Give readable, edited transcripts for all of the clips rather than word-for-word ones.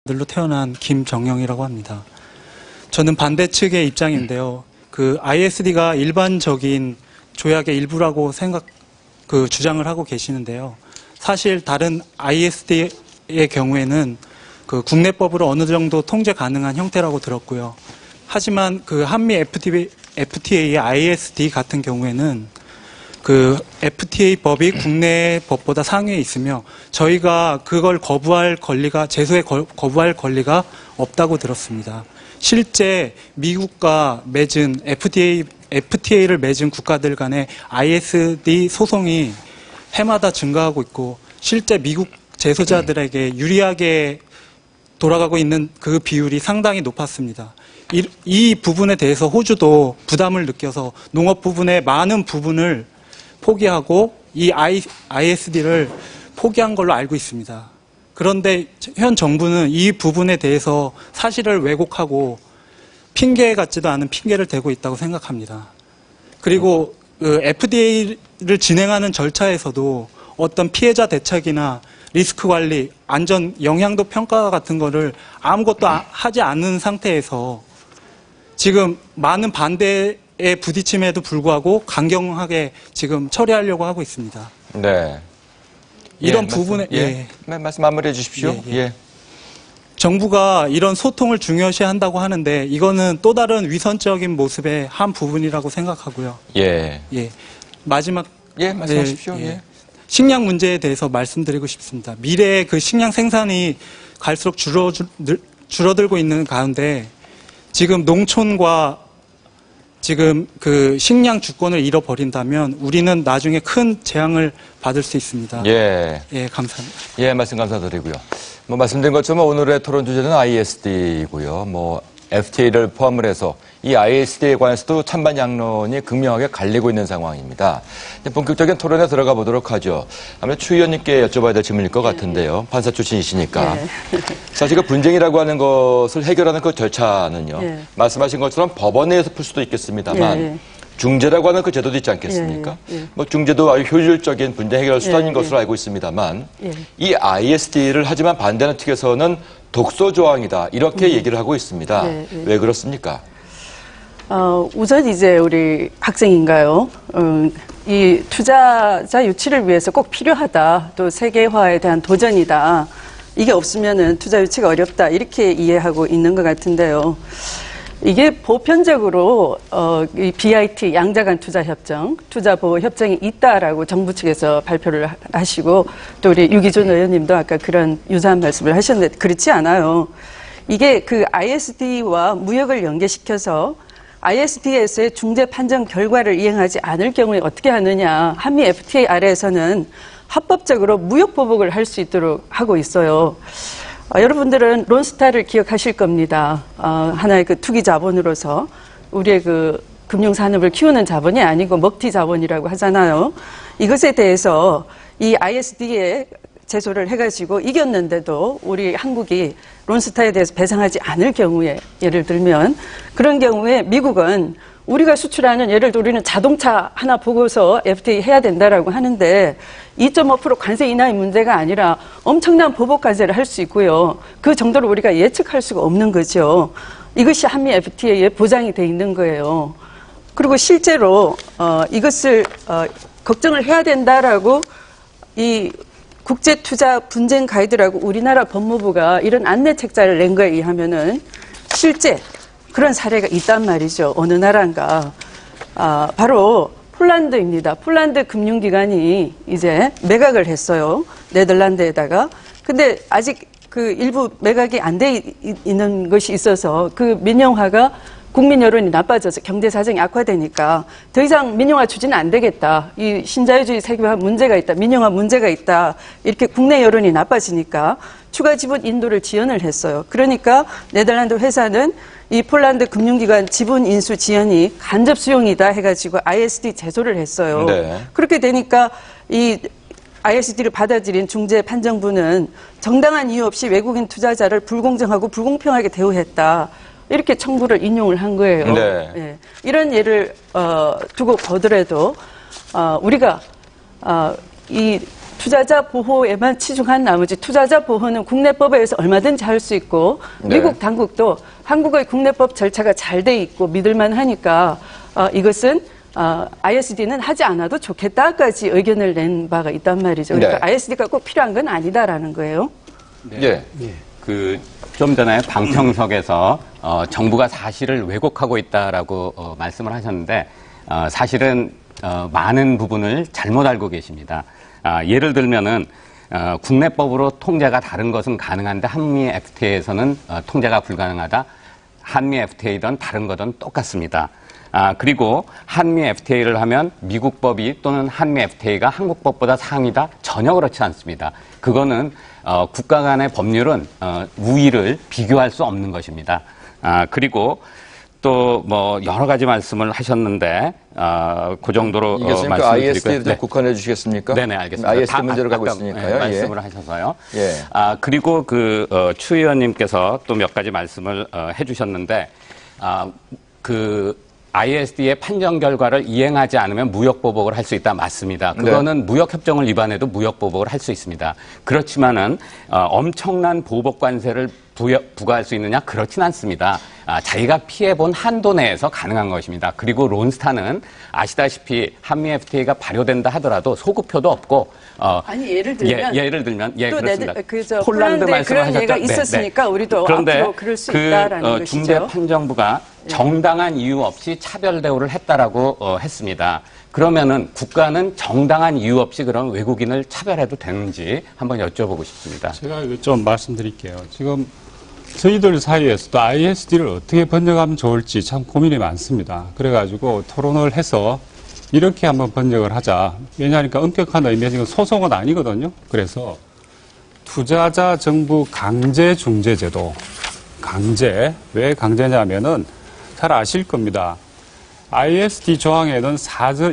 들로 태어난 김정영이라고 합니다. 저는 반대 측의 입장인데요. 그 ISD가 일반적인 조약의 일부라고 주장을 하고 계시는데요. 사실 다른 ISD의 경우에는 그 국내법으로 어느 정도 통제 가능한 형태라고 들었고요. 하지만 그 한미 FTA의 ISD 같은 경우에는 그 FTA 법이 국내 법보다 상위에 있으며 저희가 그걸 제소에 거부할 권리가 없다고 들었습니다. 실제 미국과 맺은 FTA를 맺은 국가들 간의 ISD 소송이 해마다 증가하고 있고 실제 미국 제소자들에게 유리하게 돌아가고 있는 그 비율이 상당히 높았습니다. 이 부분에 대해서 호주도 부담을 느껴서 농업 부분의 많은 부분을 포기하고 이 ISD를 포기한 걸로 알고 있습니다. 그런데 현 정부는 이 부분에 대해서 사실을 왜곡하고 핑계 같지도 않은 핑계를 대고 있다고 생각합니다. 그리고 그 FDA를 진행하는 절차에서도 어떤 피해자 대책이나 리스크 관리, 안전 영향도 평가 같은 거를 아무것도 하지 않은 상태에서 지금 많은 반대에 부딪힘에도 불구하고 강경하게 지금 처리하려고 하고 있습니다. 네. 이런 부분에 말씀 마무리해 주십시오. 정부가 이런 소통을 중요시한다고 하는데 이거는 또 다른 위선적인 모습의 한 부분이라고 생각하고요. 마지막 말씀하십시오. 식량 문제에 대해서 말씀드리고 싶습니다. 미래에 그 식량 생산이 갈수록 줄어들고 있는 가운데 지금 농촌과 지금 그 식량 주권을 잃어버린다면 우리는 나중에 큰 재앙을 받을 수 있습니다. 감사합니다. 말씀 감사드리고요. 말씀드린 것처럼 오늘의 토론 주제는 ISD이고요. FTA를 포함을 해서 이 ISD에 관해서도 찬반 양론이 극명하게 갈리고 있는 상황입니다. 본격적인 토론에 들어가 보도록 하죠. 아무래도 추 의원님께 여쭤봐야 될 질문일 것 같은데요. 판사 출신이시니까. 사실 그 분쟁이라고 하는 것을 해결하는 그 절차는요. 말씀하신 것처럼 법원에서 풀 수도 있겠습니다만 중재라고 하는 그 제도도 있지 않겠습니까? 중재도 아주 효율적인 분쟁 해결 수단인 것으로 알고 있습니다만 이 ISD를 하지만 반대하는 측에서는 독소 조항이다 이렇게 얘기를 하고 있습니다. 왜 그렇습니까? 우선 이제 우리 학생인가요? 이 투자자 유치를 위해서 꼭 필요하다. 또 세계화에 대한 도전이다. 이게 없으면은 투자 유치가 어렵다. 이렇게 이해하고 있는 것 같은데요. 이게 보편적으로 이 BIT 양자간 투자협정, 투자보호협정이 있다라고 정부 측에서 발표를 하시고 또 우리 유기준 의원님도 아까 그런 유사한 말씀을 하셨는데 그렇지 않아요. 이게 그 ISD와 무역을 연계시켜서 ISD에서의 중재 판정 결과를 이행하지 않을 경우에 어떻게 하느냐. 한미 FTA 아래에서는 합법적으로 무역 보복을 할 수 있도록 하고 있어요. 여러분들은 론스타를 기억하실 겁니다. 하나의 그 투기 자본으로서 우리의 그 금융산업을 키우는 자본이 아니고 먹튀 자본이라고 하잖아요. 이것에 대해서 이 ISD에 제소를 해가지고 이겼는데도 우리 한국이 론스타에 대해서 배상하지 않을 경우에 예를 들면 그런 경우에 미국은 우리가 수출하는 예를 들어 우리는 자동차 하나 보고서 FTA 해야 된다라고 하는데 2.5% 관세 인하의 문제가 아니라 엄청난 보복 관세를 할 수 있고요. 그 정도로 우리가 예측할 수가 없는 거죠. 이것이 한미 FTA에 보장이 돼 있는 거예요. 그리고 실제로 이것을 걱정을 해야 된다라고 이 국제투자 분쟁 가이드라고 우리나라 법무부가 이런 안내 책자를 낸 거에 의하면은 실제 그런 사례가 있단 말이죠. 어느 나라인가. 바로 폴란드입니다. 폴란드 금융기관이 이제 매각을 했어요. 네덜란드에다가. 근데 아직 그 일부 매각이 안 돼 있는 것이 있어서 그 민영화가 국민 여론이 나빠져서 경제 사정이 악화되니까 더 이상 민영화 추진은 안 되겠다. 이 신자유주의 세계화 문제가 있다. 민영화 문제가 있다. 이렇게 국내 여론이 나빠지니까 추가 지분 인도를 지연을 했어요. 그러니까 네덜란드 회사는 이 폴란드 금융기관 지분 인수 지연이 간접 수용이다 해가지고 ISD 제소를 했어요. 그렇게 되니까 이 ISD를 받아들인 중재 판정부는 정당한 이유 없이 외국인 투자자를 불공정하고 불공평하게 대우했다. 이렇게 청구를 인용을 한 거예요. 이런 예를 두고 보더라도 우리가 이 투자자 보호에만 치중한 나머지 투자자 보호는 국내법에 의해서 얼마든지 할 수 있고 미국 당국도 한국의 국내법 절차가 잘 돼 있고 믿을만 하니까 이것은 ISD는 하지 않아도 좋겠다까지 의견을 낸 바가 있단 말이죠. 그러니까 ISD가 꼭 필요한 건 아니다라는 거예요. 네. 좀 전에 방청석에서 정부가 사실을 왜곡하고 있다라고 말씀을 하셨는데 사실은 많은 부분을 잘못 알고 계십니다. 예를 들면은 국내법으로 통제가 다른 것은 가능한데 한미 FTA에서는 통제가 불가능하다. 한미 FTA든 다른 거든 똑같습니다. 그리고 한미 FTA를 하면 미국 법이 또는 한미 FTA가 한국 법보다 상위다? 전혀 그렇지 않습니다. 그거는 국가 간의 법률은 우위를 비교할 수 없는 것입니다. 그리고 또 뭐 여러 가지 말씀을 하셨는데 그 정도로 이게 말씀을 ISD를 좀 국한해 주시겠습니까? 네네, 알겠습니다. ISD 문제로 가고 있으니까요. 말씀을 하셔서요. 예. 그리고 추 의원님께서 또 몇 가지 말씀을 해주셨는데 ISD의 판정 결과를 이행하지 않으면 무역보복을 할 수 있다. 맞습니다. 그거는 무역협정을 위반해도 무역보복을 할 수 있습니다. 그렇지만은 엄청난 보복관세를 부과할 수 있느냐? 그렇진 않습니다. 자기가 피해본 한도 내에서 가능한 것입니다. 그리고 론스타는 아시다시피 한미 FTA가 발효된다 하더라도 소급표도 없고 아니 예를 들면 또 그렇습니다. 폴란드 그런 말씀하셨죠. 예가 있었으니까 우리도 앞으로 그럴 수 있다라는 것이죠. 중대판정부가 정당한 이유 없이 차별 대우를 했다라고 했습니다. 그러면은 국가는 정당한 이유 없이 그런 외국인을 차별해도 되는지 한번 여쭤보고 싶습니다. 제가 이거 좀 말씀드릴게요. 지금 저희들 사이에서도 ISD를 어떻게 번역하면 좋을지 참 고민이 많습니다. 그래가지고 토론을 해서 이렇게 한번 번역을 하자. 왜냐하니까 엄격한 의미에서 이건 소송은 아니거든요. 그래서 투자자 정부 강제 중재 제도. 강제. 왜 강제냐면은 잘 아실 겁니다. ISD 조항에는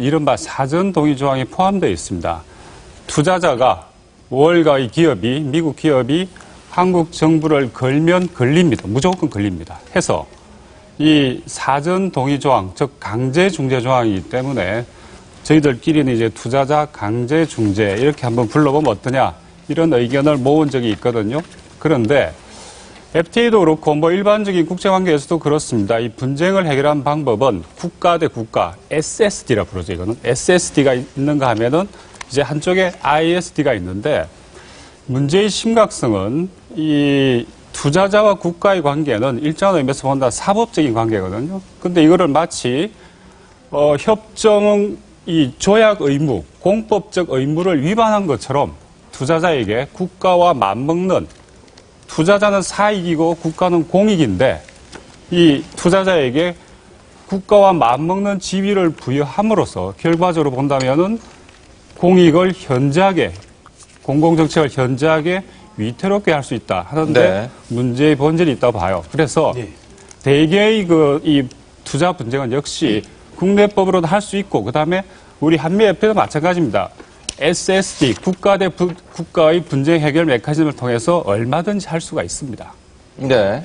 이른바 사전 동의 조항이 포함되어 있습니다. 투자자가 월가의 기업이, 미국 기업이 한국 정부를 걸면 걸립니다. 무조건 걸립니다. 해서 이 사전 동의 조항, 즉 강제 중재 조항이기 때문에 저희들끼리는 이제 투자자 강제 중재 이렇게 한번 불러보면 어떠냐 이런 의견을 모은 적이 있거든요. 그런데 FTA도 그렇고 뭐 일반적인 국제관계에서도 그렇습니다. 이 분쟁을 해결하는 방법은 국가 대 국가, SSD라 부르죠. 이거는 SSD가 있는가 하면은 이제 한쪽에 ISD가 있는데 문제의 심각성은 이 투자자와 국가의 관계는 일정한 의미에서 본다 사법적인 관계거든요. 근데 이거를 마치 협정 이 조약 의무, 공법적 의무를 위반한 것처럼 투자자에게 국가와 맞먹는 투자자는 사익이고 국가는 공익인데 이 투자자에게 국가와 맞먹는 지위를 부여함으로써 결과적으로 본다면은 공익을 현저하게 공공정책을 현저하게 위태롭게 할 수 있다 하는데 문제의 본질이 있다고 봐요. 그래서 대개의 이 투자 분쟁은 역시 국내법으로도 할 수 있고 그다음에 우리 한미 FTA도 마찬가지입니다. SSD 국가 대 국가의 분쟁 해결 메커니즘을 통해서 얼마든지 할 수가 있습니다. 네.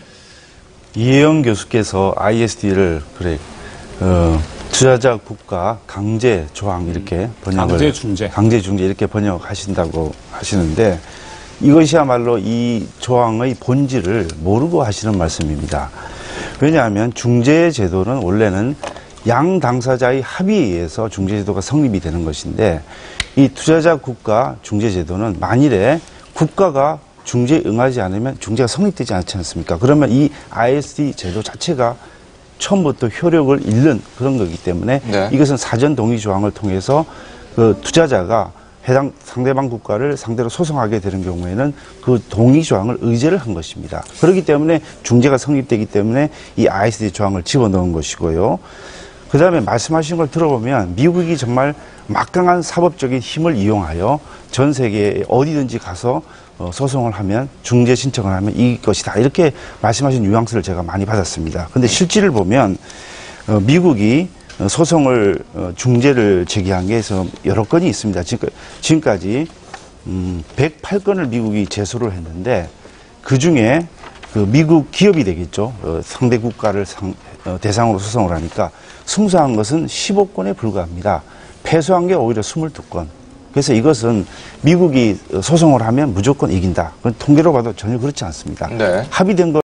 이혜영 교수께서 ISD를 투자자 국가 강제 조항 이렇게 번역을 강제 중재 이렇게 번역하신다고 하시는데 이것이야말로 이 조항의 본질을 모르고 하시는 말씀입니다. 왜냐하면 중재 제도는 원래는 양 당사자의 합의에 의해서 중재 제도가 성립이 되는 것인데 이 투자자 국가 중재 제도는 만일에 국가가 중재에 응하지 않으면 중재가 성립되지 않지 않습니까? 그러면 이 ISD 제도 자체가 처음부터 효력을 잃는 그런 거기 때문에 이것은 사전 동의 조항을 통해서 그 투자자가 해당 상대방 국가를 상대로 소송하게 되는 경우에는 그 동의 조항을 의제를 한 것입니다. 그렇기 때문에 중재가 성립되기 때문에 이 ISD 조항을 집어넣은 것이고요. 그 다음에 말씀하신 걸 들어보면 미국이 정말 막강한 사법적인 힘을 이용하여 전 세계에 어디든지 가서 소송을 하면 중재 신청을 하면 이길 것이다. 이렇게 말씀하신 뉘앙스를 제가 많이 받았습니다. 그런데 실질을 보면 미국이 소송을 중재를 제기한 게 여러 건이 있습니다. 지금까지 108건을 미국이 제소를 했는데 그중에 그 미국 기업이 되겠죠. 상대 국가를 대상으로 소송을 하니까 승소한 것은 15건에 불과합니다. 패소한 게 오히려 22건. 그래서 이것은 미국이 소송을 하면 무조건 이긴다. 그건 통계로 봐도 전혀 그렇지 않습니다. 네. 합의된 거